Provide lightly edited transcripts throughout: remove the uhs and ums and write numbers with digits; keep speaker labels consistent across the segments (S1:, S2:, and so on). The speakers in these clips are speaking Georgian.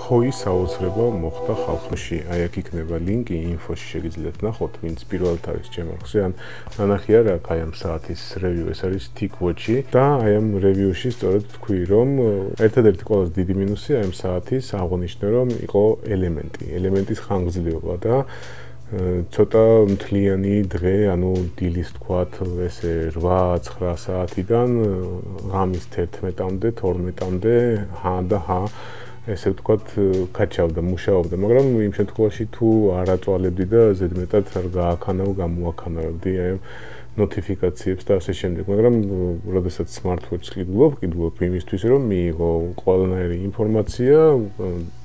S1: ხოის საოცრება მოხდა ხალხში. აი აქ იქნება ლინკი ინფოში შეგიძლიათ ნახოთ, ვინც პირველად არის ჩემ არხზე, ან ნანახი არა აქ აი ამ საათის რევიუ, ეს არის TicWatch-ი და აი ამ რევიუში სწორედ თქვი, რომ ერთადერთი ყველაზე დიდი მინუსი აი ამ საათის აღნიშნა, რომ იყო ელემენტის ხანგრძლივობა და ცოტა მთლიანი დღე, ანუ დილის თქვათ, ესე 8-9 საათიდან ღამის 11-მდე, 12-მდე, ესე ვთქვათ, კაჩავდა, მუშაობდა, მაგრამ იმ შემთხვევაში თუ არ აწვალებდი და ზედმეტად არ გამოაქანავდი აი ნოტიფიკაციებს და ასე შემდეგ, მაგრამ როდესაც smartwatch-ს ყიდულობ იმისთვის, რომ მიიღო ყველანაირი ინფორმაცია,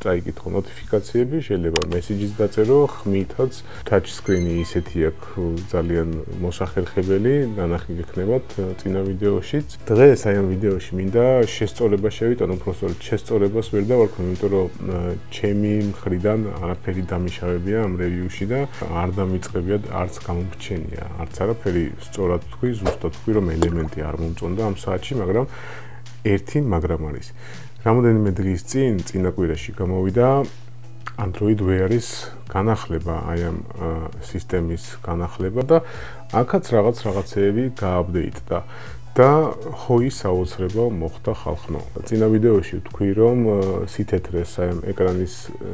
S1: წაიკითხო ნოტიფიკაციები, შეიძლება მესიჯიც დაწერო, ხმითაც, touch screen-ი ისეთი აქვს ძალიან მოსახერხებელი, ნანახი გექნებათ წინა ვიდეოშიც. დღეს აი ამ ვიდეოში მინდა შესწორება შევიტანო, უბრალოდ შესწორებას ვერ დავარქვი, იმიტომ რომ ჩემი მხრიდან არაფერი დამიშავებია ამ რევიუში და არ დამიწყებია, არც გამომრჩენია, არც არაფერი სწორად თქვი, ზუსტად თქვი, რომ ელემენტი არ მომწონდა ამ საათში, მაგრამ ერთი მაგრამ არის. რამოდენიმე დღის წინა კვირაში გამოვიდა Android Wear-ის განახლება, აი ამ სისტემის განახლება და აქაც რაღაცეები გააპდეიტდა და ხოის საოცრება მოხდა ხალხმა. წინა ვიდეოში ვთქვი, რომ სითეთრეს, აი ამ ეკრანის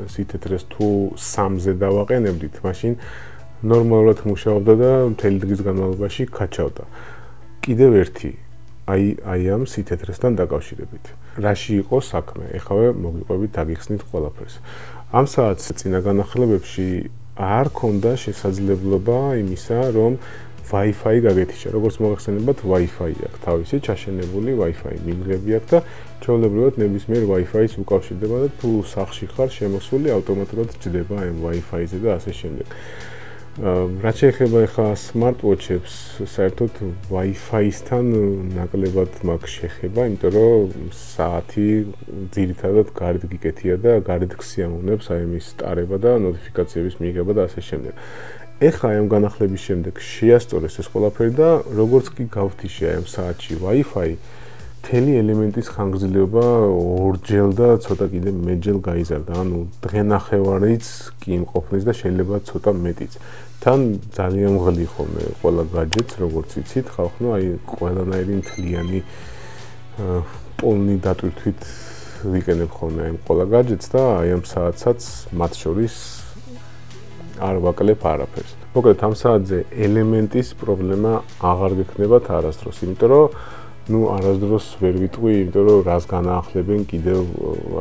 S1: სითეთრეს თუ 3-ზე დავაყენებდით, მაშინ ნორმალურად მუშაობდა და მთელი დღის განმავლობაში კაჩავდა. კიდევ ერთი აი ამ სითეთრესთან დაკავშირებით. რაში იყო საქმე? ეხლა მოგიყვებით დაგიხსნით ყველაფერს. ამ საათს წინა განახლებებში არ ქონდა შესაძლებლობა იმისა, რომ Wi-Fi გაგეთიშა. როგორც მოგახსენებათ, Wi-Fi აქვს თავისი ჩაშენებული Wi-Fi მილღები აქვს და ჩვეულებრივად ნებისმიერ Wi-Fi-ს უკავშირდება და თუ სახლში ხარ შემოსული, ავტომატურად ჯდება ამ Wi-Fi-ზე და ასე შემდეგ. რაც შეეხება ახლა smartwatch-ებს, საერთოდ Wi-Fi-სთან ნაკლებად მაქვს შეხება, იმიტომ რომ საათი ძირითადად გარეთ გიკეთია და გარეთ გსიამოვნებს აი მის ტარება და ნოტიფიკაციების მიღება და ასე შემდეგ. ეხლა ამ განახლების შემდეგ შეასწორეს ეს ყველაფერი და როგორც კი გავთიშე აი ამ საათში Wi-Fi, მთელი ელემენტის ხანგრძლივობა ორჯერ და ცოტა კიდე მეტჯერ გაიზარდა, ანუ დღენახევარიც კი იმყოფნის და შეიძლება ცოტა მეტიც. თან ძალიან მღლი ხოლმე ყველა гаджеტს, როგორც იცით, ხალხო, აი ყველანაირი მთლიანი პოლნი დატვირთვით ვიყენებ ხოლმე აი ყველა гаджеტს და აი ამ საათსაც მათ შორის არ ვაკლებ არაფერს. მოკლედ ამ საათზე ელემენტის პრობლემა აღარ გექნებათ არასდროს, იმიტომ რომ არასდროს ვერ ვიტყვი, იმიტომ რომ რას განაახლებენ კიდევ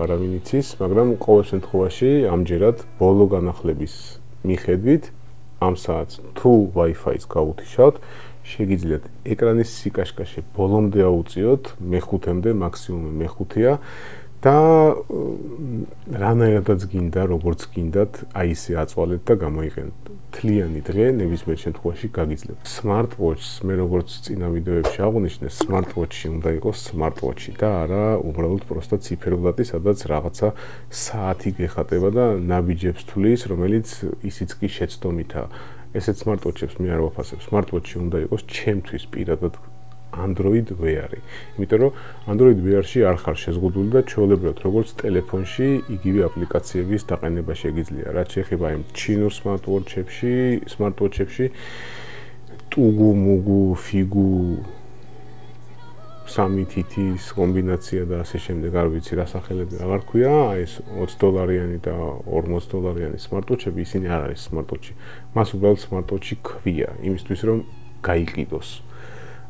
S1: არავინ იცის, მაგრამ ყოველ შემთხვევაში ამჯერად ბოლო განახლების მიხედვით ამ საათს თუ Wi-Fi-ს გავუთიშავთ, შეგიძლიათ ეკრანის სიკაშკაშე ბოლომდე აუწიოთ, მე-5-მდე, მაქსიმუმ მე-5-ია და რანაირადაც გინდა, როგორც გინდათ, აი ესე აწვალეთ და გამოიყენეთ. მთლიანი დღე ნებისმიერ შემთხვევაში გაგიძლებთ. Smartwatch-ს მე როგორც წინა ვიდეოებში აღვნიშნე, Smartwatch-ი უნდა იყოს Smartwatch-ი და არა უბრალოდ პროსტა ციფერბლატი, სადაც რაღაცა საათი გეხატება და ნაბიჯებს თვლის, რომელიც ისიც კი შეცდომითაა. ესეთ Smartwatch-ებს მე არ ვაფასებ. Smartwatch-ი უნდა იყოს ჩემთვის პირადად Android Wear-ი. იმიტომ რომ Android Wear-ში არ ხარ შეზღუდული და ჩვეულებრივად როგორც ტელეფონში იგივე აპლიკაციების დაყენება შეგიძლია. რაც შეეხება იმ ჩინურ smartwatch-ებში ტუგუ, მუგუ, ფიგუ, სამი თითის კომბინაცია და ასე შემდეგ, არ ვიცი რა სახელები აღარ ქვია, ეს $20 და $40 smartwatch-ები, ისინი არ არის smartwatch-ი. მას უბრალოდ smartwatch-ი ქვია, იმისთვის რომ გაიყიდოს.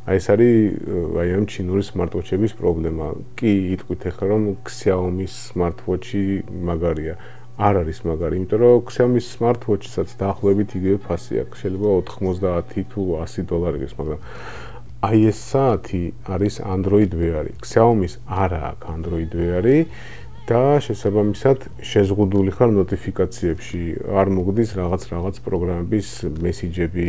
S1: აი ეს არის აი ამ ჩინური smartwatch-ების პრობლემა. კი, იტყვით ახლა რომ Xiaomi-ის smartwatch-ი მაგარია. არ არის მაგარი, იმიტომ რომ Xiaomi-ის smartwatch-საც დაახლოებით იგივე ფასი აქვს. შეიძლება 90 თუ $100 ის, მაგრამ აი ეს საათი არის Android Wear-ი. Xiaomi-ის არ აქვს Android Wear-ი და შესაბამისად შეზღუდული ხარ ნოტიფიკაციებში, არ მოგდის რაღაც პროგრამების მესიჯები,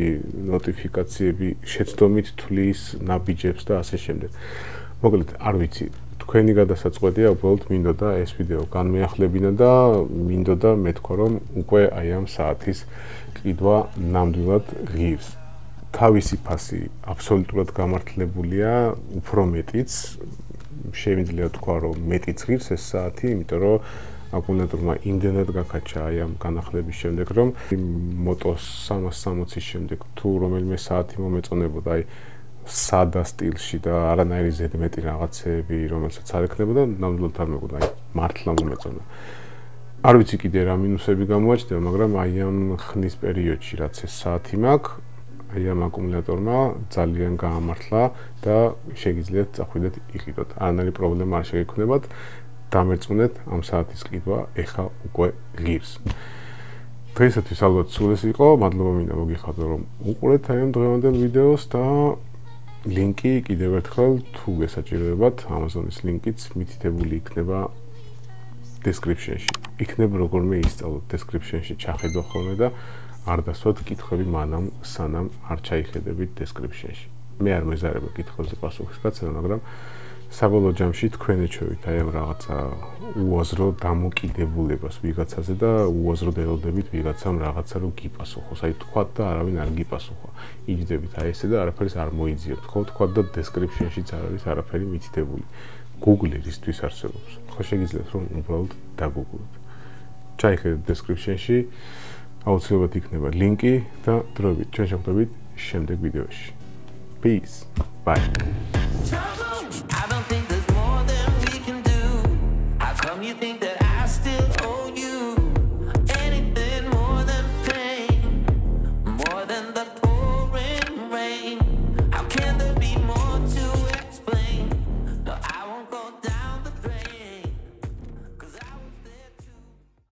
S1: ნოტიფიკაციები, შეცდომით თვლის ნაბიჯებს და ასე შემდეგ. მოკლედ, არ ვიცი, თქვენი გადასაწყვეტია, უბრალოდ მინდოდა ეს ვიდეო განმეახლებინა და მინდოდა მეთქვა, რომ უკვე აი ამ საათის ყიდვა ნამდვილად ღირს. თავისი ფასი აბსოლუტურად გამართლებულია, უფრო მეტიც, შეიძლება თქვა, რომ მეტიც ღირს ეს საათი, იმიტომ რომ აკუმულატორმა იმდენად გაკაჩა აი ამ განახლების შემდეგ, რომ Moto 360-ის შემდეგ თუ რომელიმე საათი მომეწონებოდა აი სადა სტილში და არანაირი ზედმეტი რაღაცები, რომელსაც არ ექნებოდა, ნამდვილად არ მეგონა, აი მართლა მომეწონა. არ ვიცი კიდე რა მინუსები გამოაჩნდება, მაგრამ აი ამ ხნის პერიოდში რაც ეს საათი მაქვს, აი ამ აკუმულატორმა ძალიან გაამართლა და შეგიძლიათ წახვიდეთ იყიდოთ. არანაირი პრობლემა არ შეგექმნებათ. დამერწმუნეთ ამ საათის ყიდვა ეხა უკვე ღირს. დღეისათვის ალბათ სულ ეს იყო. მადლობა მინდა მოგიხადო რომ უყურეთ აი ამ დღევანდელ ვიდეოს და ლინკი კიდევ ერთხელ თუ გესაჭიროებათ Amazon-ის ლინკიც მითითებული იქნება description-ში. იქნება როგორმე ისწავლოთ description-ში ჩახედო ხოლმე და არ დასვათ კითხვები მანამ სანამ არ ჩაიხედებით description-ში. მე არ მეზარება კითხვებზე პასუხის გაცემა, მაგრამ საბოლოო ჯამში თქვენ ეჩვევით აი ამ რაღაცა უაზრო დამოკიდებულებას ვიღაცაზე და უაზრო დელოდებით ვიღაცამ რაღაცა რომ გიპასუხოს. აი თქვათ და არავინ არ გიპასუხა. იჯდებით აი ესე და არაფერს არ მოიძიოთ. ხო თქვათ და description-შიც არ არის არაფერი მითითებული. Google ერისთვის არსებობს. ხო შეგიძლიათ რომ უბრალოდ დაგუგლოთ. ჩაიხედეთ description-ში. აუცილებლად იქნება ლინკი და დროებით ჩვენ შევხვდებით შემდეგ ვიდეოში. Peace. Bye.